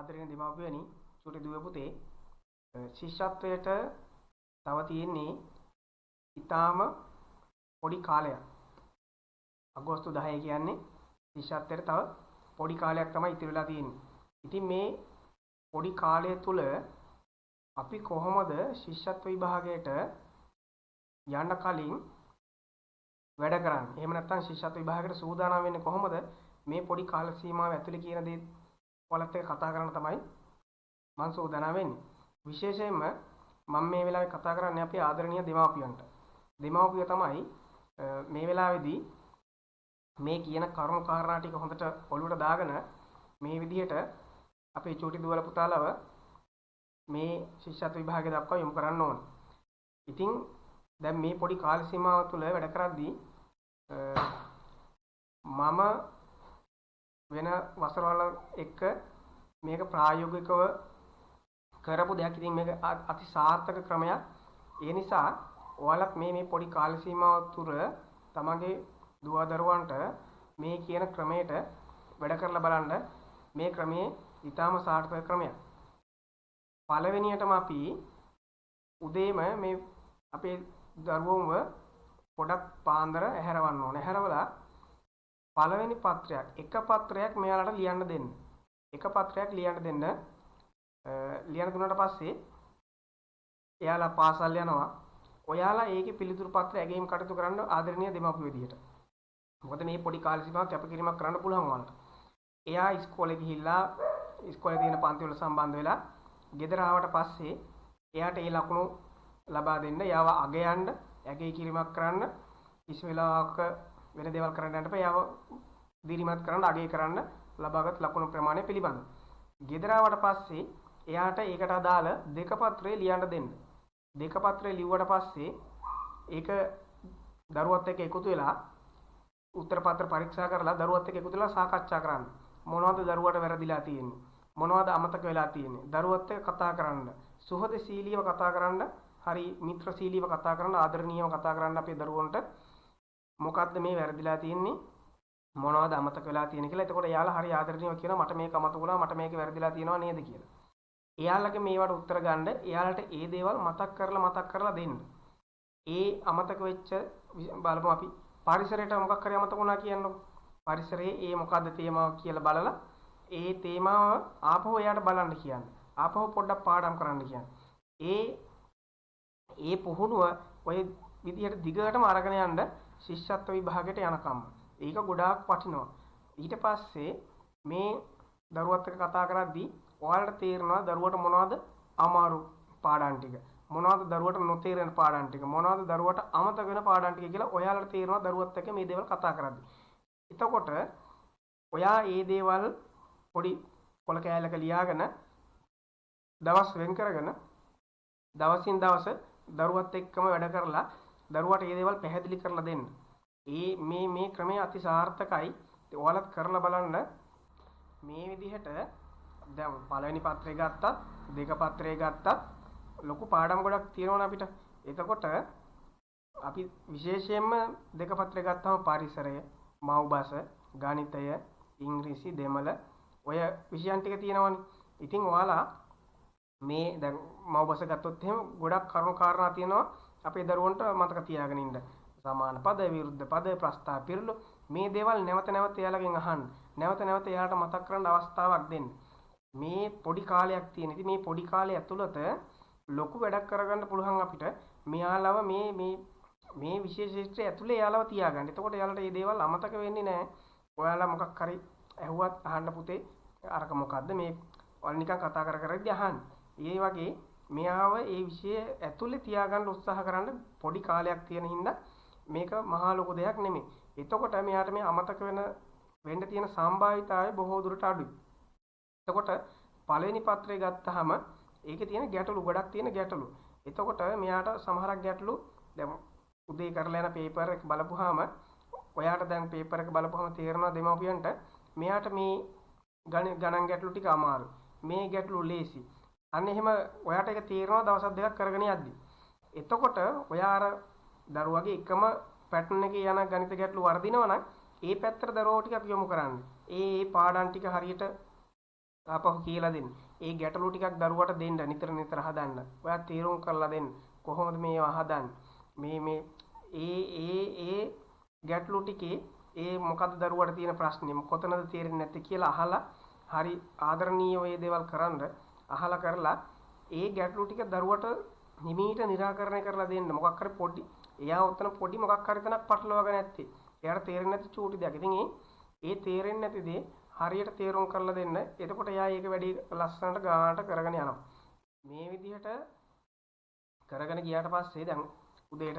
ආදරණීය දෙමාපියනි චුටි දුව පුතේ ශිෂ්‍යත්වයට තව තියෙන්නේ ඊටාම පොඩි කාලයක්. අගෝස්තු 10 කියන්නේ ශිෂ්‍යත්වයට තව පොඩි කාලයක් තමයි ඉතිරි වෙලා තියෙන්නේ. ඉතින් මේ පොඩි කාලය තුල අපි කොහොමද ශිෂ්‍යත්ව විභාගයට යන්න කලින් වැඩ කරන්නේ? එහෙම නැත්නම් ශිෂ්‍යත්ව විභාගයට සූදානම් වෙන්නේ කොහොමද? මේ පොඩි කාල සීමාව ඇතුලේ කියන දේ ඔයාලත් එක්ක කතා කරන්න තමයි මම සූදානම් වෙන්නේ. විශේෂයෙන්ම මම මේ වෙලාවේ කතා කරන්නේ අපේ ආදරණීය දෙමාපියන්ට. දෙමාපිය තමයි මේ වෙලාවේදී මේ කියන කරුණු කාරණා ටික හොඳට ඔළුවට දාගෙන මේ විදිහට අපේ චූටි දුවල පුතාලව මේ ශිෂ්‍යත්ව විභාගය දක්වා යොමු කරන්න ඕන. ඉතින් දැන් මේ පොඩි කාල සීමාව තුළ වැඩ කරද්දී මම වෙන වසරවල එක්ක මේක ප්‍රායෝගිකව කරපු දෙයක්. ඉතින් මේක අති සාර්ථක ක්‍රමයක්. ඒ නිසා ඔයාලත් මේ පොඩි කාල සීමාව තුර තමන්ගේ දුව දරුවන්ට මේ කියන ක්‍රමයට වැඩ කරලා බලන්න. මේ ක්‍රමයේ ඊටාම සාර්ථක ක්‍රමයක්. පළවෙනියටම අපි උදේම මේ අපේ දරුවෝම පොඩක් පාන්දර ඇහැරවන්න ඕනේ. ඇහැරවලා පළවෙනි පත්‍රයක් එක පත්‍රයක් මෙයාලට ලියන්න දෙන්න. එක පත්‍රයක් ලියන්න දෙන්න. ලියන දුන්නාට පස්සේ එයාලා පාසල් යනවා. ඔයාලා ඒකේ පිළිතුරු පත්‍ර ඇගීම් කටයුතු කරන්න ආදරණීය දෙමාපිය විදියට. මොකද මේ පොඩි කාල සීමාවක් කැපකිරීමක් කරන්න පුළුවන් වුණාට. එයා ඉස්කෝලේ ගිහිල්ලා ඉස්කෝලේ තියෙන පන්ති වල සම්බන්ධ වෙලා ගෙදර ආවට පස්සේ එයාට ඒ ලකුණු ලබා දෙන්න. එයාව අගයන්න, ඇගී කිරීමක් කරන්න, කිසි වෙලාවක වෙන දේවල් කරන්න යන්න එපා. එයාව දිරිමත් කරන්න, අගය කරන්න ලබාගත් ලකුණු ප්‍රමාණය පිළිබඳව. ගෙදර ආවට පස්සේ එයාට ඒකට අදාළ දෙක පත්‍රය ලියන්න දෙන්න. දෙක පත්‍රය ලිව්වට පස්සේ ඒක දරුවත් එක්ක එකතු වෙලා උත්තර පත්‍ර පරීක්ෂා කරලා දරුවත් එක්ක එකතු වෙලා සාකච්ඡා කරන්න. මොනවද දරුවට වැරදිලා තියෙන්නේ? මොනවද අමතක වෙලා තියෙන්නේ? දරුවත් එක්ක කතා කරන්න. සුහදශීලීව කතා කරන්න, හරි මිත්‍රශීලීව කතා කරන්න, ආදරණීයව කතා කරන්න අපේ දරුවන්ට. මොකද්ද මේ වැරදිලා තියෙන්නේ? මොනවද අමතක වෙලා තියෙන්නේ කියලා. එතකොට එයාලා හරි ආදරණීයව කියනවා මට මේක අමතක වුණා, මට මේක වැරදිලා තියෙනවා නේද කියලා. එයාලගේ මේවට උත්තර ගන්න එයාලට ඒ දේවල් මතක් කරලා දෙන්න. ඒ අමතක වෙච්ච බලමු අපි පරිසරයට මොකක් හරි අමතක වුණා කියන්නකො. පරිසරයේ ඒ මොකද්ද තේමාව කියලා බලලා ඒ තේමාව ආපහු එයාට බලන්න කියන්න. ආපහු පොඩ්ඩක් පාඩම් කරන්න කියන්න. ඒ පුහුණුව ඔය විදිහට දිගටම අරගෙන යන්න ශිෂ්‍යත්ව විභාගයට යනකම්. ඒක ගොඩාක් වටිනවා. ඊට පස්සේ මේ දරුවත් එක්ක කතා කරද්දී ඔයාලට තේරෙනවා දරුවට මොනවද අමාරු පාඩම් ටික, මොනවද දරුවට නොතේරෙන පාඩම් ටික, මොනවද දරුවට අමතක වෙන පාඩම් ටික කියලා ඔයාලට තේරෙනවා දරුවත් එක්ක මේ දේවල් කතා කරද්දී. එතකොට ඔයා මේ දේවල් පොඩි කොල කෑල්ලක ලියාගෙන දවස් වෙන් කරගෙන දවසින් දවස දරුවත් එක්කම වැඩ කරලා දරුවට මේ දේවල් පැහැදිලි කරලා දෙන්න. මේ ක්‍රමය අති සාර්ථකයි. ඔයාලත් කරලා බලන්න. මේ විදිහට දැන් පළවෙනි පත්‍රය ගත්තත්, දෙක පත්‍රය ගත්තත් ලොකු පාඩම් ගොඩක් තියෙනවනේ අපිට. එතකොට අපි විශේෂයෙන්ම දෙක පත්‍රය ගත්තාම පරිසරය, මව්බස, ගණිතය, ඉංග්‍රීසි, දෙමළ ඔය විෂයන් ටික තියෙනවනේ. ඉතින් ඔයාලා මේ දැන් මව්බස ගත්තොත් එහෙම ගොඩක් කරුණු කාරණා තියෙනවා අපේ දරුවන්ට මතක තියාගෙන ඉන්න. සමාන පද, විරුද්ධ පද, ප්‍රස්තාව පිරුළු මේ දේවල් නැවත නැවත එයාලගෙන් අහන්න. නැවත නැවත එයාලට මතක් කරගන්න අවස්ථාවක් දෙන්න. මේ පොඩි කාලයක් තියෙන. ඉතින් මේ පොඩි කාලය ඇතුළත ලොකු වැඩක් කරගන්න පුළුවන් අපිට. මෙයාලව මේ විශේෂ ශිෂ්ටය ඇතුලේ එයාලව තියාගන්න. එතකොට එයාලට මේ දේවල් අමතක වෙන්නේ නැහැ. ඔයාලා මොකක් හරි ඇහුවත් අහන්න පුතේ අරක මොකද්ද මේ ඔයාලා නිකන් කතා කරද්දී අහන්න. ඒ වගේ මෙයාව ඒ විෂය ඇතුලේ තියාගන්න උත්සාහ කරන්න. පොඩි කාලයක් තියෙන හින්දා මේක මහා ලොකු දෙයක් නෙමෙයි. එතකොට මෙයාට මේ අමතක වෙන්න තියෙන සම්භාවිතාවය බොහෝ දුරට අඩුයි. එතකොට පළවෙනි පත්‍රය ගත්තාම ඒකේ තියෙන ගැටලු ගොඩක් තියෙන ගැටලු. එතකොට මෙයාට සමහරක් ගැටලු දැන් උදේ කරලා යන පේපර් එක බලපුවාම ඔයාට දැන් පේපර් එක බලපුවාම තේරෙනවා දෙමාපියන්ට මෙයාට මේ ගණන් ගැටලු ටික අමාරු. මේ ගැටලු ලේසි. අන්න එහෙම ඔයාට ඒක තේරෙනවා දවස් දෙකක් කරගෙන යද්දි. එතකොට ඔයා අර දරුවගේ එකම පැටර්න් එකේ යන ගණිත ගැටලු වර්ධිනවා නම් ඒ පැත්තට දරුවෝ ටිකක් යොමු කරන්න. ඒ පාඩම් ටික හරියට ආපහු කියලා දෙන්න. ඒ ගැටලු ටිකක් දරුවට දෙන්න නිතර නිතර හදන්න. ඔයා තීරුම් කරලා දෙන්න. කොහොමද මේවා හදන්නේ? මේ ඒ ගැටලු ටිකේ ඒ මොකද්ද දරුවට තියෙන ප්‍රශ්නේ? කොතනද තේරෙන්නේ නැත්තේ කියලා අහලා හරි ආදරණීය මේ දේවල් කරන්න අහලා කරලා ඒ ගැටලු ටික දරුවට නිමීට निराකරණය කරලා දෙන්න. මොකක් හරි පොඩි එයා උතන පොඩි මොකක් හරි තැනක් පටලවාගෙන නැත්තේ. එයාට තේරෙන්නේ නැති චූටි දෙයක්. ඉතින් ඒ තේරෙන්නේ නැති දේ හරියට තේරුම් කරලා දෙන්න. එතකොට එයා ඒක වැඩි ලස්සනට ගානට කරගෙන යනවා. මේ විදිහට කරගෙන ගියාට පස්සේ දැන් උදේට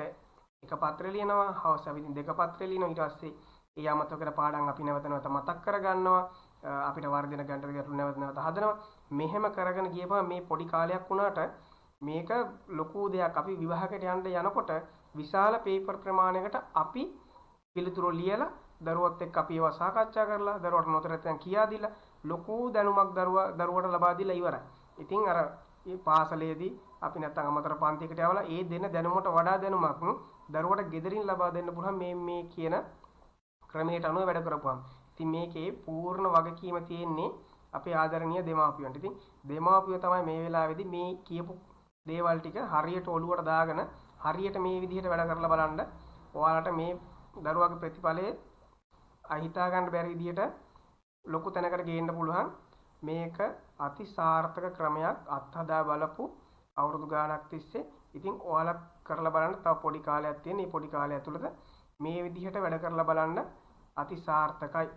එක පත්‍රය ලියනවා, හවස අපි ඉතින් දෙක පත්‍රය ලියනවා. ඊට පස්සේ ඒ අමතකර පාඩම් අපි නැවත නැවත මතක් කරගන්නවා. අපිට වර්ධන ගන්න ගැටලු නැවත නැවත හදනවා. මෙහෙම කරගෙන ගියපම මේ පොඩි කාලයක් වුණාට මේක ලොකු දෙයක්. අපි විවාහකට යනකොට විශාල පේපර් ප්‍රමාණයකට අපි පිළිතුරු ලියලා දරුවත් එක්ක අපි ඒවා සාකච්ඡා කරලා දරුවට නොතර කියා දීලා ලොකු දැනුමක් දරුවට ලබා දීලා ඉවරයි. ඉතින් අර මේ පාසලේදී අපි නැත්තම් අමතර පන්තියකට යවලා ඒ දෙන දැනුමට වඩා දැනුමක් දරුවට ගෙදරින් ලබා දෙන්න පුළුවන් මේ කියන ක්‍රමයට අනුව වැඩ කරපුවාම. ඉතින් මේකේ පූර්ණ වගකීම තියෙන්නේ අපේ ආදරණීය දෙමාපියන්ට. ඉතින් දෙමාපියෝ තමයි මේ වෙලාවේදී මේ කියපු දේවල් ටික හරියට ඔලුවට දාගෙන හරියට මේ විදිහට වැඩ කරලා බලන්න. ඔයාලට මේ දරුවාගේ ප්‍රතිඵලය අහිතා ගන්න බැරි විදිහට ලොකු තැනකට ගේන්න පුළුවන්. මේක අති සාර්ථක ක්‍රමයක් අත්හදා බලපු අවුරුදු ගාණක් තිස්සේ. ඉතින් ඔයාලා කරලා බලන්න තව පොඩි කාලයක් තියෙන. මේ පොඩි කාලය ඇතුළත මේ විදිහට වැඩ කරලා බලන්න අති සාර්ථකයි.